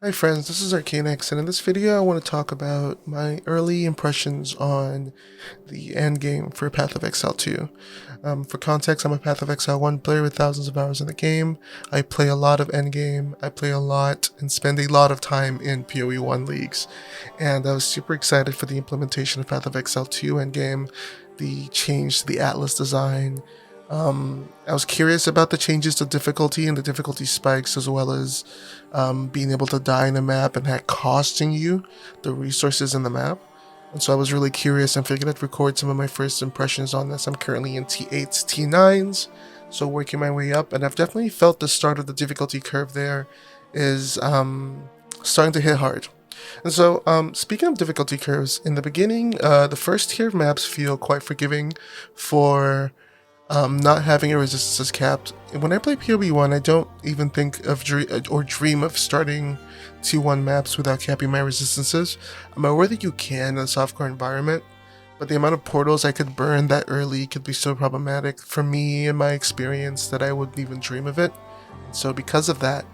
Hi friends, this is Arcanix, and in this video I want to talk about my early impressions on the endgame for Path of Exile 2. For context, I'm a Path of Exile 1 player with thousands of hours in the game. I play a lot of endgame, I play a lot and spend a lot of time in PoE 1 leagues, and I was super excited for the implementation of Path of Exile 2 endgame, the change to the Atlas design. I was curious about the changes to difficulty and the difficulty spikes, as well as being able to die in a map and that costing you the resources in the map. And so I was really curious and figured I'd record some of my first impressions on this. I'm currently in T8s, T9s, so working my way up, and I've definitely felt the start of the difficulty curve there is starting to hit hard. And so, speaking of difficulty curves, in the beginning, the first tier of maps feel quite forgiving for not having a resistance capped. When I play PoE1, I don't even think of dream of starting T1 maps without capping my resistances. I'm aware that you can in a softcore environment, but the amount of portals I could burn that early could be so problematic for me and my experience that I wouldn't even dream of it. So because of that,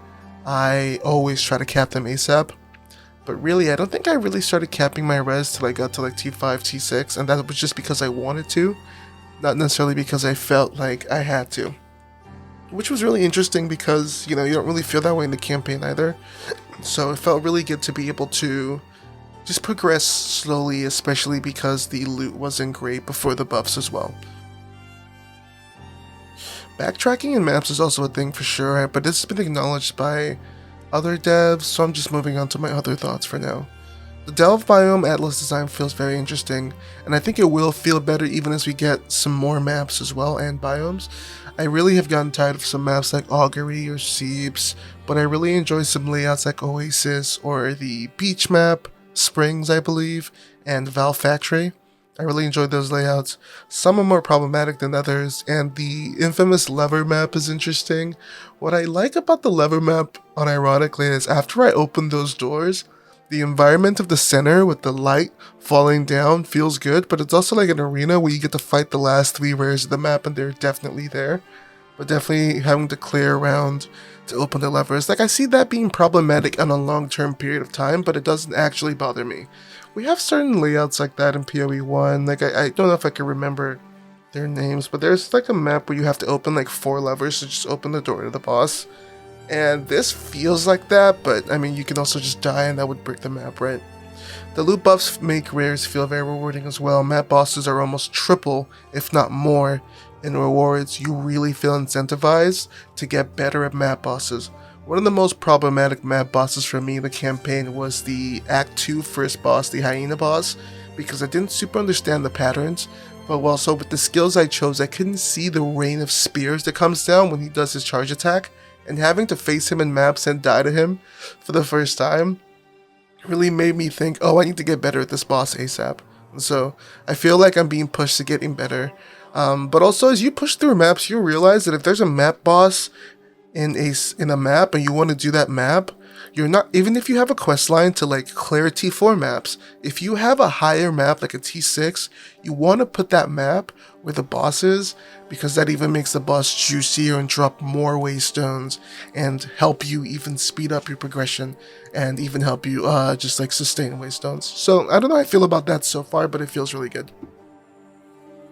I always try to cap them ASAP. But really, I don't think I really started capping my res till I got to like T5, T6, and that was just because I wanted to, not necessarily because I felt like I had to. Which was really interesting because, you don't really feel that way in the campaign either. So it felt really good to be able to just progress slowly, especially because the loot wasn't great before the buffs as well. Backtracking in maps is also a thing for sure, but this has been acknowledged by other devs, so I'm just moving on to my other thoughts for now. The Delve biome Atlas design feels very interesting, and I think it will feel better even as we get some more maps as well and biomes. I really have gotten tired of some maps like Augury or Seeps, but I really enjoy some layouts like Oasis or the beach map, Springs I believe, and Val Factory. I really enjoyed those layouts. Some are more problematic than others, and the infamous lever map is interesting. What I like about the lever map, unironically, is after I open those doors, the environment of the center with the light falling down feels good, but it's also like an arena where you get to fight the last three rares of the map, and they're definitely there. But definitely having to clear around to open the levers. Like, I see that being problematic on a long-term period of time, but it doesn't actually bother me. We have certain layouts like that in PoE 1. Like, I don't know if I can remember their names, but there's like a map where you have to open like 4 levers to just open the door to the boss. And this feels like that, but I mean, you can also just die and that would break the map, right? The loot buffs make rares feel very rewarding as well. Map bosses are almost triple, if not more, in rewards. You really feel incentivized to get better at map bosses. One of the most problematic map bosses for me in the campaign was the Act 2 first boss, the Hyena boss, because I didn't super understand the patterns, but also with the skills I chose, I couldn't see the rain of spears that comes down when he does his charge attack, and having to face him in maps and die to him for the first time really made me think, oh, I need to get better at this boss ASAP. And so I feel like I'm being pushed to getting better. But also, as you push through maps, you realize that if there's a map boss in a map and you want to do that map, you're not, even if you have a quest line to like clear T4 maps, if you have a higher map like a T6, you want to put that map where the boss is, because that even makes the boss juicier and drop more waystones and help you even speed up your progression and even help you just like sustain waystones. So I don't know how I feel about that so far, but it feels really good.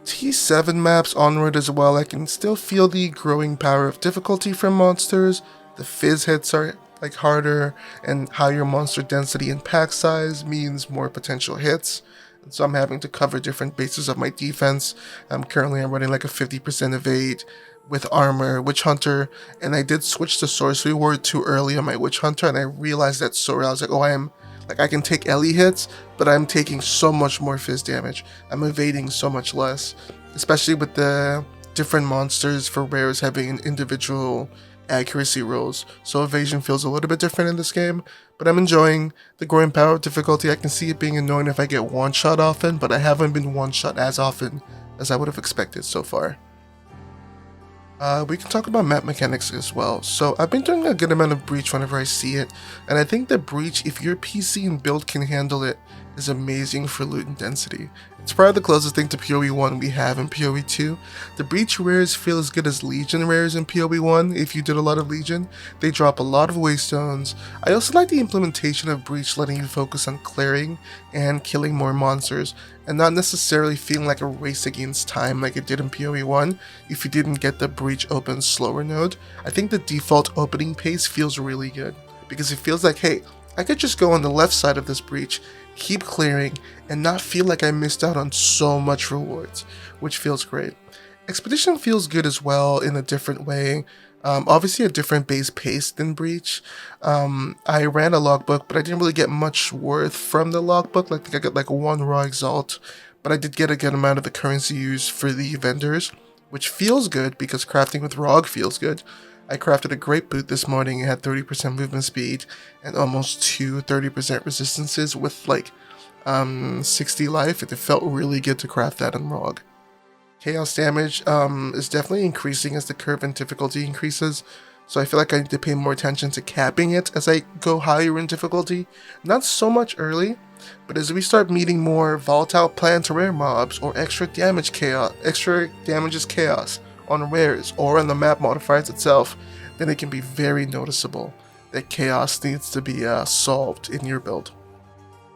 T7 maps onward as well, I can still feel the growing power of difficulty from monsters. The fizz hits are like harder, and higher monster density and pack size means more potential hits. And so I'm having to cover different bases of my defense. I'm running like a 50% evade with armor, witch hunter, and I did switch to sorcery ward too early on my witch hunter, and I realized that so early. I was like, oh, I can take Ellie hits, but I'm taking so much more fizz damage. I'm evading so much less, especially with the different monsters for rares having an individual accuracy rolls. So evasion feels a little bit different in this game, but I'm enjoying the growing power of difficulty. I can see it being annoying if I get one-shot often, but I haven't been one-shot as often as I would have expected so far. We can talk about map mechanics as well. So I've been doing a good amount of breach whenever I see it, and I think that breach, if your PC and build can handle it, is amazing for loot and density. It's probably the closest thing to PoE 1 we have in PoE 2. The Breach rares feel as good as Legion rares in PoE 1 if you did a lot of Legion. They drop a lot of Waystones. I also like the implementation of Breach letting you focus on clearing and killing more monsters, and not necessarily feeling like a race against time like it did in PoE 1 if you didn't get the Breach open slower node. I think the default opening pace feels really good, because it feels like, hey, I could just go on the left side of this breach, keep clearing, and not feel like I missed out on so much rewards, which feels great. Expedition feels good as well in a different way. Obviously a different base pace than Breach. I ran a logbook, but I didn't really get much worth from the logbook. Like, I think I got like one raw exalt, but I did get a good amount of the currency used for the vendors, which feels good because crafting with ROG feels good. I crafted a great boot this morning. It had 30% movement speed and almost two 30% resistances with like 60 life. It felt really good to craft that in ROG. Chaos damage is definitely increasing as the curve and difficulty increases, so I feel like I need to pay more attention to capping it as I go higher in difficulty. Not so much early, but as we start meeting more volatile plant rare mobs or extra damages chaos on rares or on the map modifiers itself, then it can be very noticeable that chaos needs to be solved in your build.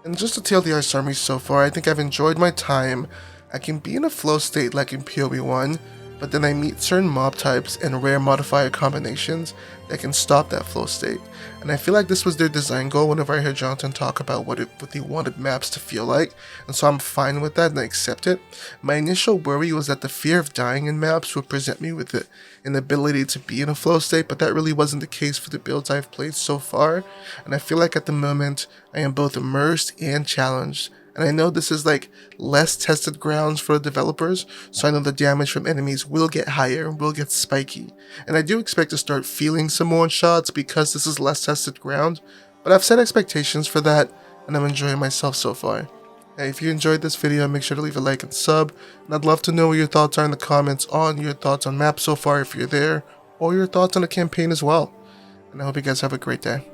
And just to TLDR summary so far, I think I've enjoyed my time. I can be in a flow state like in PoE 1, but then I meet certain mob types and rare modifier combinations that can stop that flow state. And I feel like this was their design goal whenever I heard Jonathan talk about what they wanted maps to feel like, and so I'm fine with that and I accept it. My initial worry was that the fear of dying in maps would present me with an inability to be in a flow state, but that really wasn't the case for the builds I've played so far, and I feel like at the moment I am both immersed and challenged. And I know this is like less tested grounds for the developers, so I know the damage from enemies will get higher, will get spiky. And I do expect to start feeling some more shots because this is less tested ground, but I've set expectations for that, and I'm enjoying myself so far. Hey, if you enjoyed this video, make sure to leave a like and sub, and I'd love to know what your thoughts are in the comments on your thoughts on maps so far if you're there, or your thoughts on the campaign as well. And I hope you guys have a great day.